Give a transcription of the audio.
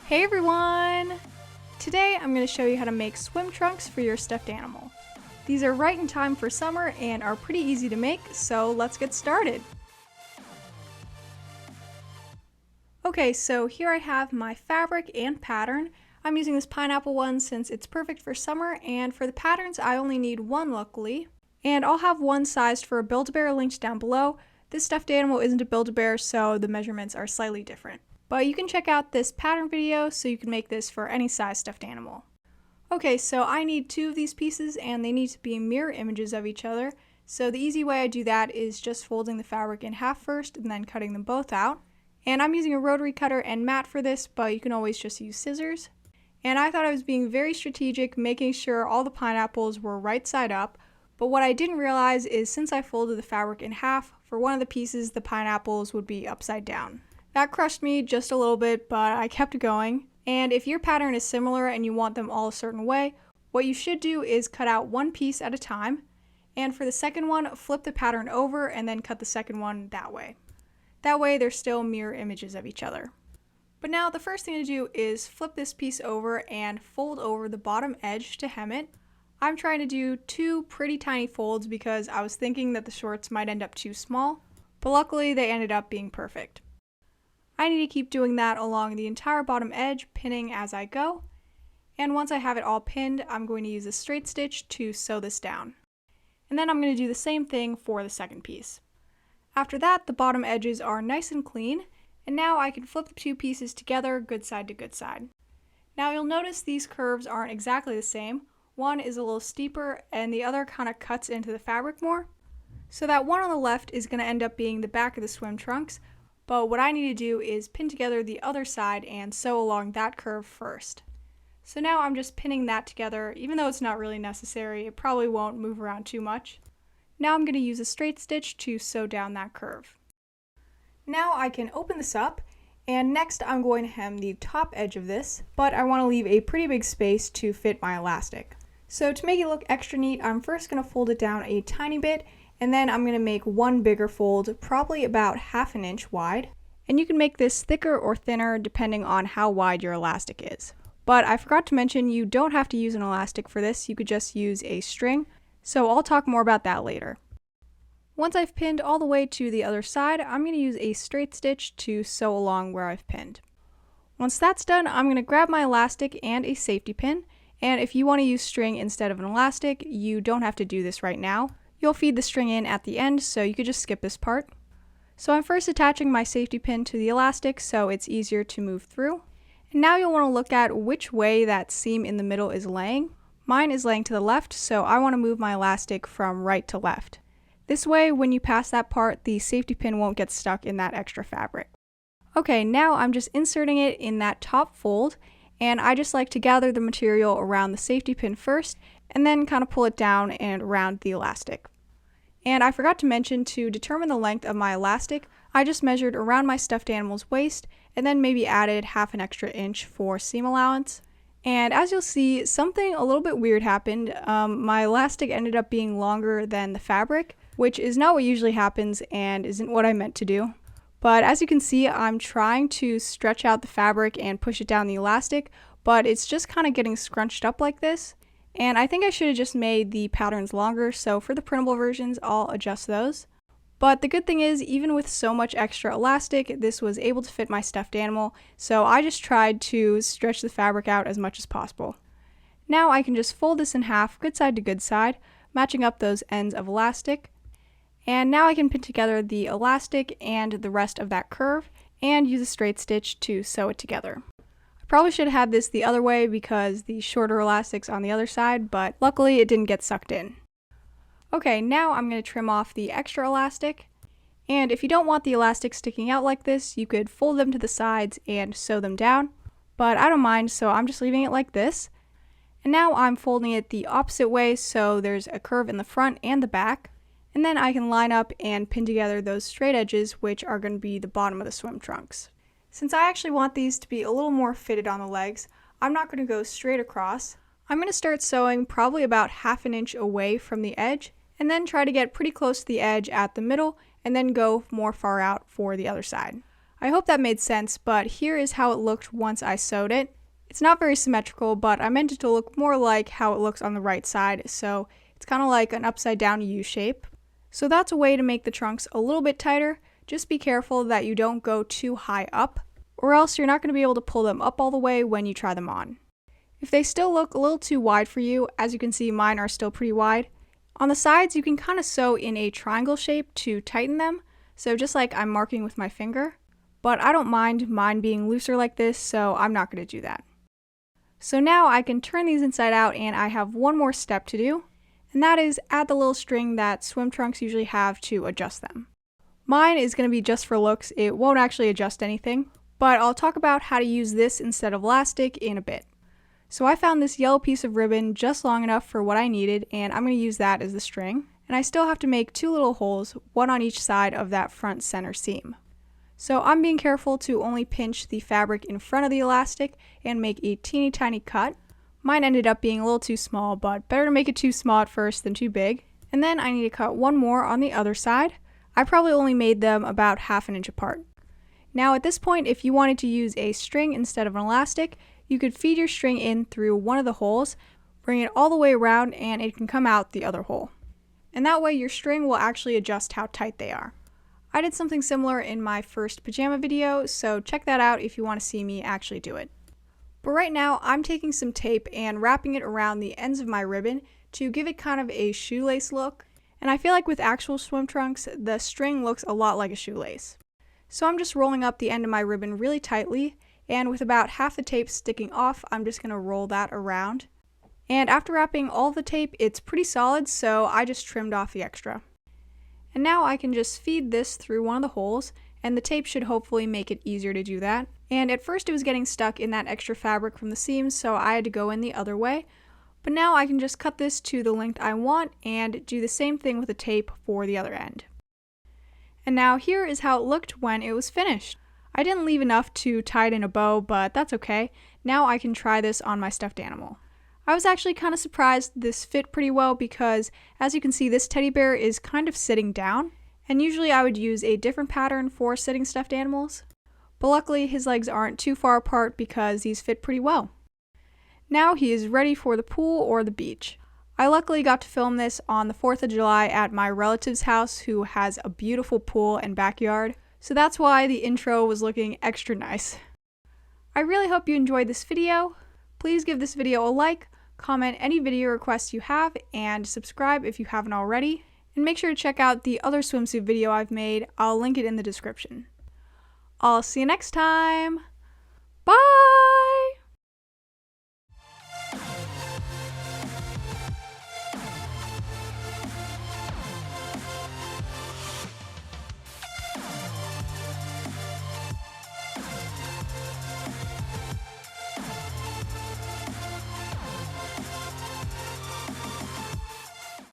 Hey everyone! Today I'm going to show you how to make swim trunks for your stuffed animal. These are right in time for summer and are pretty easy to make, so let's get started. Okay, so here I have my fabric and pattern. I'm using this pineapple one since it's perfect for summer, and for the patterns I only need one luckily. And I'll have one sized for a Build-A-Bear linked down below. This stuffed animal isn't a Build-A-Bear, so the measurements are slightly different. But you can check out this pattern video so you can make this for any size stuffed animal. Okay, so I need two of these pieces and they need to be mirror images of each other. So the easy way I do that is just folding the fabric in half first and then cutting them both out. And I'm using a rotary cutter and mat for this, but you can always just use scissors. And I thought I was being very strategic, making sure all the pineapples were right side up. But what I didn't realize is since I folded the fabric in half, for one of the pieces the pineapples would be upside down. That crushed me just a little bit, but I kept going. And if your pattern is similar and you want them all a certain way, what you should do is cut out one piece at a time. And for the second one, flip the pattern over and then cut the second one that way. That way they're still mirror images of each other. But now the first thing to do is flip this piece over and fold over the bottom edge to hem it. I'm trying to do two pretty tiny folds because I was thinking that the shorts might end up too small, but luckily they ended up being perfect. I need to keep doing that along the entire bottom edge, pinning as I go. And once I have it all pinned, I'm going to use a straight stitch to sew this down. And then I'm going to do the same thing for the second piece. After that, the bottom edges are nice and clean, and now I can flip the two pieces together, good side to good side. Now you'll notice these curves aren't exactly the same. One is a little steeper, and the other kind of cuts into the fabric more. So that one on the left is going to end up being the back of the swim trunks, but what I need to do is pin together the other side and sew along that curve first. So now I'm just pinning that together, even though it's not really necessary, it probably won't move around too much. Now I'm going to use a straight stitch to sew down that curve. Now I can open this up, and next I'm going to hem the top edge of this, but I want to leave a pretty big space to fit my elastic. So to make it look extra neat, I'm first going to fold it down a tiny bit, and then I'm going to make one bigger fold, probably about 1/2 inch wide. And you can make this thicker or thinner depending on how wide your elastic is. But I forgot to mention you don't have to use an elastic for this, you could just use a string, so I'll talk more about that later. Once I've pinned all the way to the other side, I'm going to use a straight stitch to sew along where I've pinned. Once that's done, I'm going to grab my elastic and a safety pin, and if you want to use string instead of an elastic, you don't have to do this right now. You'll feed the string in at the end, so you could just skip this part. So I'm first attaching my safety pin to the elastic so it's easier to move through. And now you'll want to look at which way that seam in the middle is laying. Mine is laying to the left, so I want to move my elastic from right to left. This way, when you pass that part, the safety pin won't get stuck in that extra fabric. Okay, now I'm just inserting it in that top fold, and I just like to gather the material around the safety pin first, and then kind of pull it down and around the elastic. And I forgot to mention, to determine the length of my elastic, I just measured around my stuffed animal's waist, and then maybe added 1/2 an extra inch for seam allowance. And as you'll see, something a little bit weird happened. My elastic ended up being longer than the fabric, which is not what usually happens and isn't what I meant to do. But as you can see, I'm trying to stretch out the fabric and push it down the elastic, but it's just kind of getting scrunched up like this. And I think I should have just made the patterns longer, so for the printable versions, I'll adjust those. But the good thing is, even with so much extra elastic, this was able to fit my stuffed animal, so I just tried to stretch the fabric out as much as possible. Now I can just fold this in half, good side to good side, matching up those ends of elastic. And now I can pin together the elastic and the rest of that curve, and use a straight stitch to sew it together. Probably should have had this the other way because the shorter elastic's on the other side, but luckily it didn't get sucked in. Okay, now I'm going to trim off the extra elastic, and if you don't want the elastic sticking out like this, you could fold them to the sides and sew them down, but I don't mind, so I'm just leaving it like this. And now I'm folding it the opposite way so there's a curve in the front and the back, and then I can line up and pin together those straight edges, which are going to be the bottom of the swim trunks. Since I actually want these to be a little more fitted on the legs, I'm not going to go straight across. I'm going to start sewing probably about 1/2 inch away from the edge, and then try to get pretty close to the edge at the middle, and then go more far out for the other side. I hope that made sense, but here is how it looked once I sewed it. It's not very symmetrical, but I meant it to look more like how it looks on the right side, so it's kind of like an upside down U shape. So that's a way to make the trunks a little bit tighter. Just be careful that you don't go too high up, or else you're not going to be able to pull them up all the way when you try them on. If they still look a little too wide for you, as you can see mine are still pretty wide, on the sides you can kind of sew in a triangle shape to tighten them, so just like I'm marking with my finger. But I don't mind mine being looser like this, so I'm not going to do that. So now I can turn these inside out and I have one more step to do, and that is add the little string that swim trunks usually have to adjust them. Mine is going to be just for looks, it won't actually adjust anything, but I'll talk about how to use this instead of elastic in a bit. So I found this yellow piece of ribbon just long enough for what I needed, and I'm going to use that as the string. And I still have to make 2 little holes, one on each side of that front center seam. So I'm being careful to only pinch the fabric in front of the elastic and make a teeny tiny cut. Mine ended up being a little too small, but better to make it too small at first than too big. And then I need to cut one more on the other side. I probably only made them about ½ inch apart. Now at this point, if you wanted to use a string instead of an elastic, you could feed your string in through one of the holes, bring it all the way around, and it can come out the other hole. And that way your string will actually adjust how tight they are. I did something similar in my first pajama video, so check that out if you want to see me actually do it. But right now I'm taking some tape and wrapping it around the ends of my ribbon to give it kind of a shoelace look. And I feel like with actual swim trunks, the string looks a lot like a shoelace. So I'm just rolling up the end of my ribbon really tightly, and with about half the tape sticking off, I'm just going to roll that around. And after wrapping all of the tape, it's pretty solid, so I just trimmed off the extra. And now I can just feed this through one of the holes, and the tape should hopefully make it easier to do that. And at first it was getting stuck in that extra fabric from the seams, so I had to go in the other way. But now I can just cut this to the length I want and do the same thing with the tape for the other end. And now here is how it looked when it was finished. I didn't leave enough to tie it in a bow, but that's okay. Now I can try this on my stuffed animal. I was actually kind of surprised this fit pretty well because, as you can see, this teddy bear is kind of sitting down, and usually I would use a different pattern for sitting stuffed animals. But luckily his legs aren't too far apart because these fit pretty well. Now he is ready for the pool or the beach. I luckily got to film this on the 4th of July at my relative's house who has a beautiful pool and backyard, so that's why the intro was looking extra nice. I really hope you enjoyed this video. Please give this video a like, comment any video requests you have, and subscribe if you haven't already. And make sure to check out the other swimsuit video I've made. I'll link it in the description. I'll see you next time!